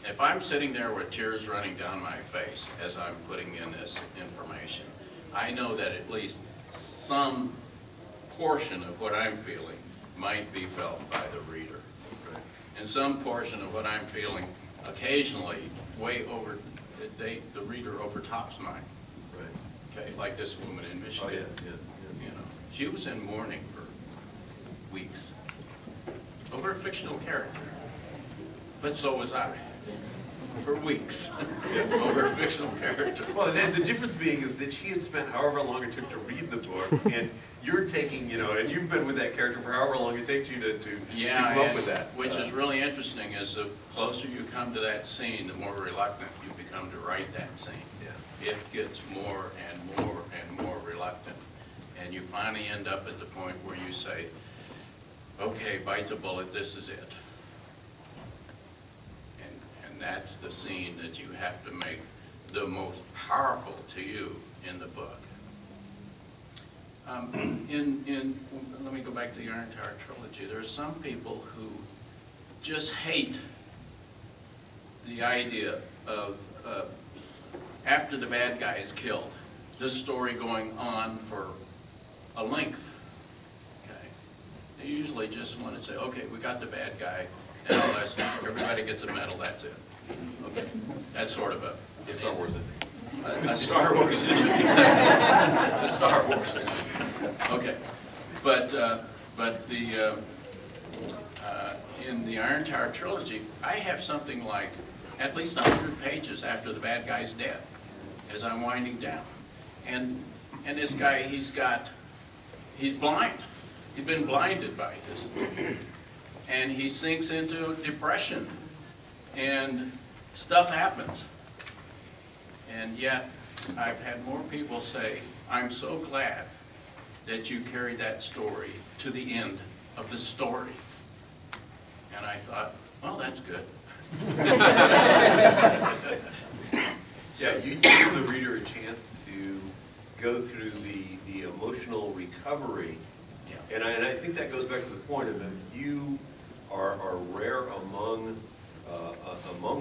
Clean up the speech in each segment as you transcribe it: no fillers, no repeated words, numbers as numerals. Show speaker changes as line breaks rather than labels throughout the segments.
if I'm sitting there with tears running down my face as I'm putting in this information, I know that at least some portion of what I'm feeling might be felt by the reader. Right. And some portion of what I'm feeling occasionally way over, the reader overtops mine. Right. Okay, like this woman in Michigan.
Oh, yeah.
You know, she was in mourning for weeks over a fictional character. But so was I, for weeks, over a fictional character.
Well, and the difference being is that she had spent however long it took to read the book, and you're taking, you know, and you've been with that character for however long it takes you to come up with that.
Which is really interesting, is the closer you come to that scene, the more reluctant you become to write that scene. Yeah. It gets more and more and more reluctant. And you finally end up at the point where you say, okay, bite the bullet, this is it. That's the scene that you have to make the most powerful to you in the book. Let me go back to the Iron Tower trilogy. There are some people who just hate the idea of, after the bad guy is killed, this story going on for a length. Okay. They usually just want to say, okay, we got the bad guy, and all that stuff. Everybody gets a medal, that's it. Okay, that's sort of a
Star Wars ending.
A Star Wars ending, exactly. A Star Wars ending. Okay, but the in the Iron Tower trilogy, I have something like at least 100 pages after the bad guy's dead, as I'm winding down, and this guy, he's blind. He's been blinded by this. And he sinks into depression, and stuff happens. And yet, I've had more people say, I'm so glad that you carried that story to the end of the story. And I thought, well, that's good.
Yeah, you give the reader a chance to go through the emotional recovery. Yeah. And I think that goes back to the point of that you are rare among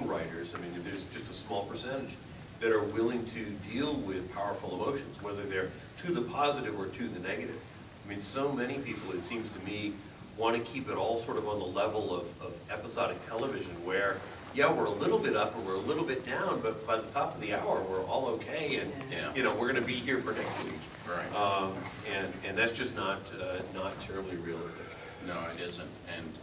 writers. I mean, there's just a small percentage that are willing to deal with powerful emotions, whether they're to the positive or to the negative. I mean, so many people, it seems to me, want to keep it all sort of on the level of episodic television where, yeah, we're a little bit up or we're a little bit down, but by the top of the hour, we're all okay, and you know, we're going to be here for next week.
Right.
And that's just not terribly realistic.
No, it isn't. And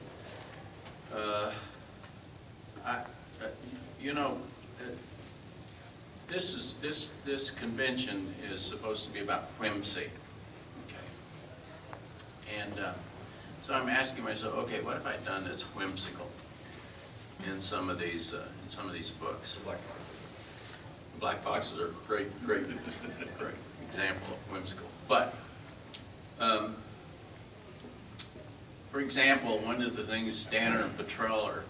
you know, this convention is supposed to be about whimsy, okay? And so I'm asking myself, okay, what have I done that's whimsical in some of these books? Black Foxes are a great example of whimsical. But for example, one of the things Danner and Petrel are,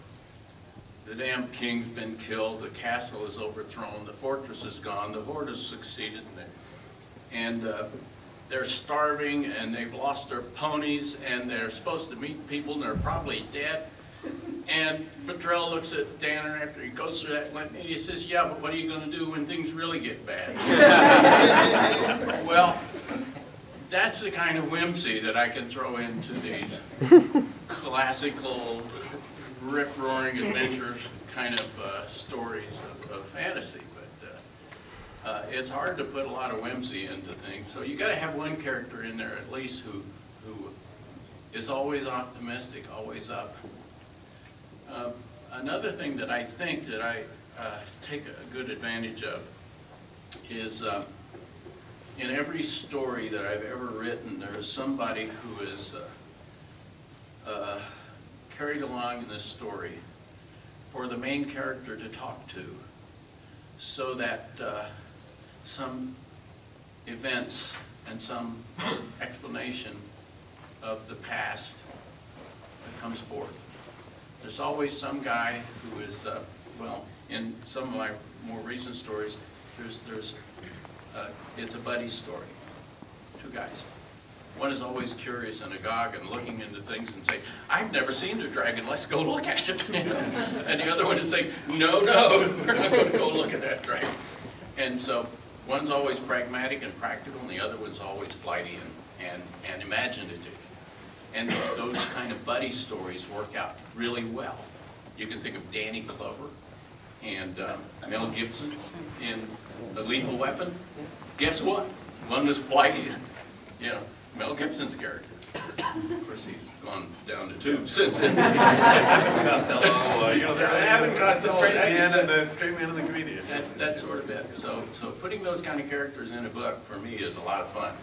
the damn king's been killed, the castle is overthrown, the fortress is gone, the horde has succeeded, and they're starving, and they've lost their ponies, and they're supposed to meet people, and they're probably dead. And Petrel looks at Danner after he goes through that, and he says, yeah, but what are you going to do when things really get bad? Well, that's the kind of whimsy that I can throw into these classical, rip-roaring adventures kind of stories of fantasy. But it's hard to put a lot of whimsy into things. So you got to have one character in there at least who is always optimistic, always up. Another thing that I think that I take a good advantage of is in every story that I've ever written, there is somebody who is carried along in this story for the main character to talk to, so that some events and some explanation of the past comes forth. There's always some guy who is, well, in some of my more recent stories, it's a buddy story, two guys. one is always curious and agog and looking into things and saying, I've never seen a dragon, let's go look at it. And the other one is saying, no, we're not going to go look at that dragon. And so one's always pragmatic and practical, and the other one's always flighty and imaginative. And those kind of buddy stories work out really well. You can think of Danny Glover and Mel Gibson in The Lethal Weapon. Guess what? One was flighty and, you know, Mel Gibson's character. Of course, he's gone down the tube since then.
Costello, you know, they're
Abbott Costello,
the straight
that's
man
exact-
and the straight man and the comedian.
That's sort of it. So putting those kind of characters in a book, for me, is a lot of fun.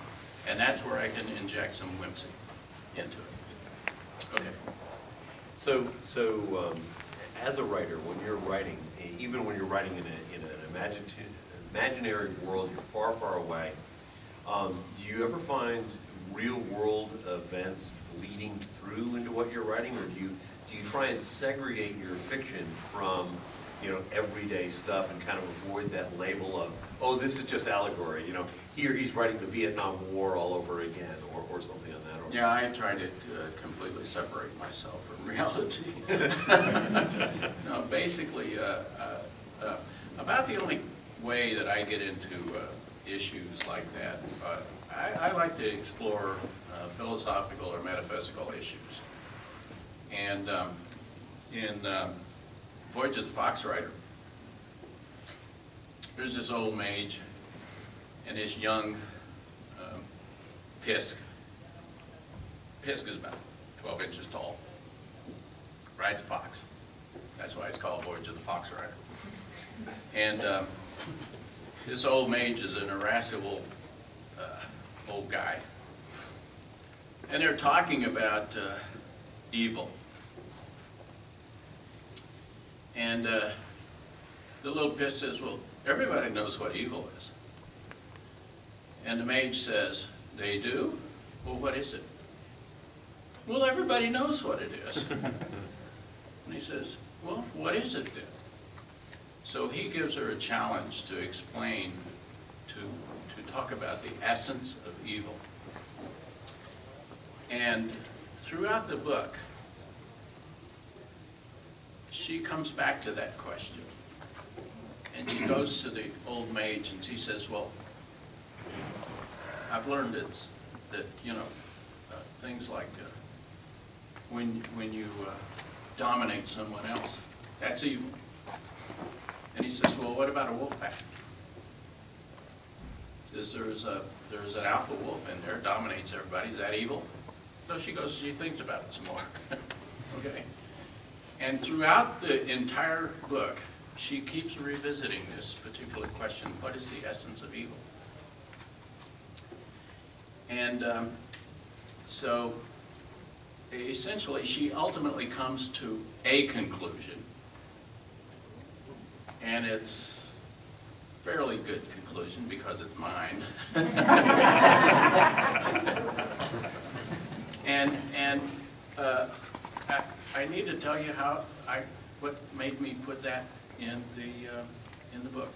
And that's where I can inject some whimsy into it. Okay.
So as a writer, when you're writing, even when you're writing in an imaginary world, you're far, far away, do you ever find real-world events bleeding through into what you're writing, or do you try and segregate your fiction from, you know, everyday stuff and kind of avoid that label of, oh, this is just allegory, you know, here he's writing the Vietnam War all over again, or something on that order?
Yeah, I try to completely separate myself from reality. No, basically, about the only way that I get into issues like that, I like to explore philosophical or metaphysical issues. And in Voyage of the Fox Rider, there's this old mage and this young Pisk. Pisk is about 12 inches tall, rides a fox. That's why it's called Voyage of the Fox Rider. And this old mage is an irascible old guy. And they're talking about evil. And the little Pisk says, well, everybody knows what evil is. And the mage says, they do? Well, what is it? Well, everybody knows what it is. And he says, well, what is it then? So he gives her a challenge to explain, to talk about the essence of evil. And throughout the book, she comes back to that question. And she goes to the old mage and she says, well, I've learned that, you know, things like when you dominate someone else, that's evil. And he says, well, what about a wolf pack? He says, there's an alpha wolf in there, dominates everybody. Is that evil? So she goes, she thinks about it some more. Okay. And throughout the entire book, she keeps revisiting this particular question, what is the essence of evil? And so essentially she ultimately comes to a conclusion, and it's a fairly good conclusion because it's mine. And I need to tell you what made me put that in the book.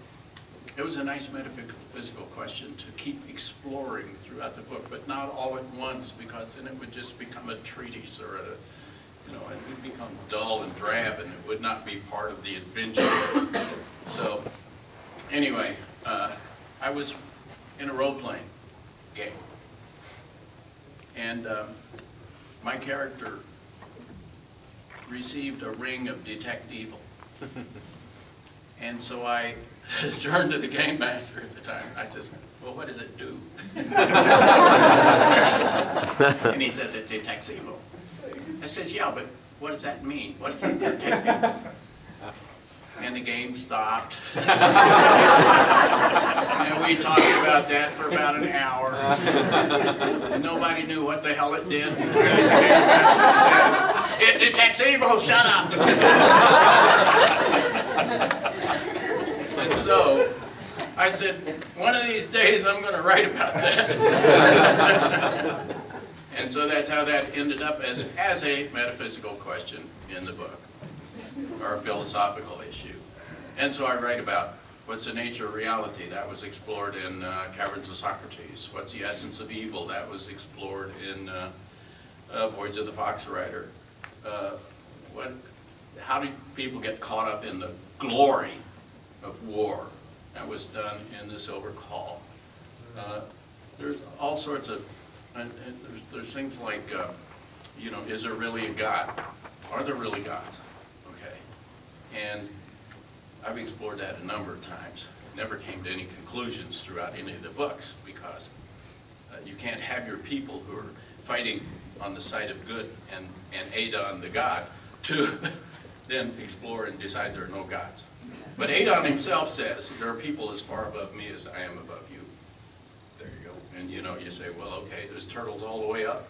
It was a nice metaphysical question to keep exploring throughout the book, but not all at once, because then it would just become a treatise, or it would become dull and drab, and it would not be part of the adventure. So, anyway, I was in a role-playing game, and my character received a ring of detect evil. And so I turned to the game master at the time. I says, well, what does it do? And he says, it detects evil. I says, yeah, but what does that mean? What does it detect? And the game stopped. And we talked about that for about an hour. And nobody knew what the hell it did. And the game master said, it detects evil, shut up! And so I said, one of these days I'm going to write about that. And so that's how that ended up as a metaphysical question in the book, or a philosophical issue. And so I write about What's the nature of reality? That was explored in Caverns of Socrates. What's the essence of evil? That was explored in Voyage of the Fox Rider. How do people get caught up in the glory of war? That was done in The Silver Call. There's all sorts of, there's things like, you know, is there really a God? Are there really gods? Okay. And I've explored that a number of times. Never came to any conclusions throughout any of the books, because you can't have your people who are fighting on the side of good and Adon the god to then explore and decide there are no gods. But Adon himself says, there are people as far above me as I am above you. There you go. And you know, you say, well, okay, there's turtles all the way up.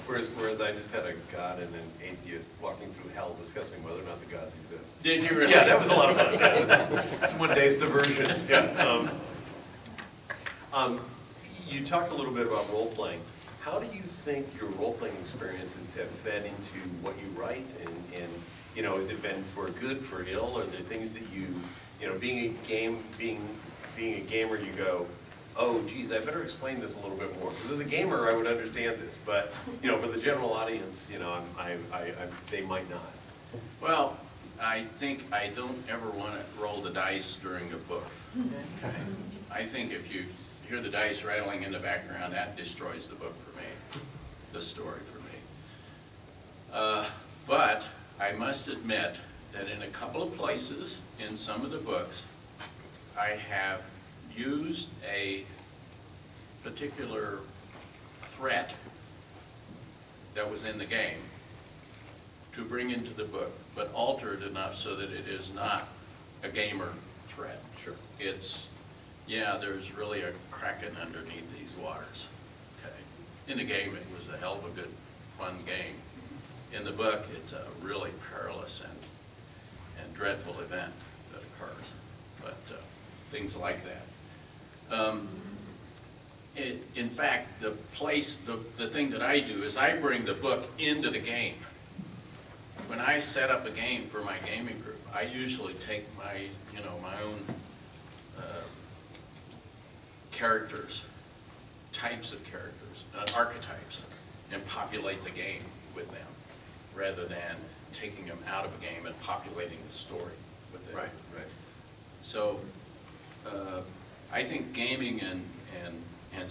Whereas I just had a god and an atheist walking through hell discussing whether or not the gods exist.
Did you really?
Yeah, that was a lot of fun. It's one day's diversion. Yeah. You talked a little bit about role-playing. How do you think your role-playing experiences have fed into what you write? And you know, has it been for good, for ill? Are there things that you know, being a gamer, you go, oh, geez, I better explain this a little bit more. Because as a gamer, I would understand this, but you know, for the general audience, you know, they might not.
Well, I think I don't ever want to roll the dice during a book. Okay? I think if you hear the dice rattling in the background, that destroys the book for me, the story for me. But I must admit that in a couple of places in some of the books, I have used a particular threat that was in the game to bring into the book, but alter it enough so that it is not a gamer threat.
Sure.
It's, yeah, there's really a kraken underneath these waters. Okay. In the game, it was a hell of a good, fun game. In the book, it's a really perilous and dreadful event that occurs. But things like that. In fact, the thing that I do is I bring the book into the game. When I set up a game for my gaming group, I usually take my, you know, my own characters, types of characters, archetypes, and populate the game with them, rather than taking them out of a game and populating the story with them.
Right, right.
So I think gaming and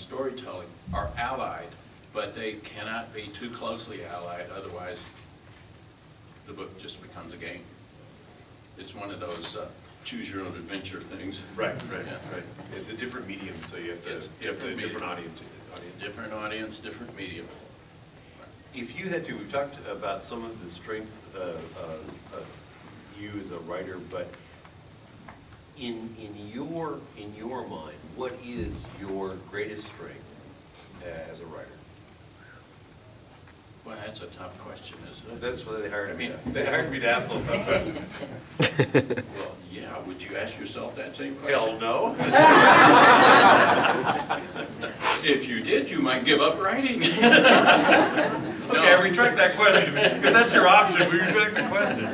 storytelling are allied, but they cannot be too closely allied, otherwise the book just becomes a game. It's one of those choose your own adventure things.
Right, right, yeah. Right. It's a different medium, so you have to, different audience.
Different audience, different medium.
If you had to, we've talked about some of the strengths of you as a writer, but in your mind, what is your greatest strength as a writer?
Well, that's a tough question, isn't it?
That's what they hired me. They hired me to ask those tough questions.
Well, yeah. Would you ask yourself that same question?
Hell no.
If you did, you might give up writing.
Okay, I retract that question. If that's your option, we retract the question.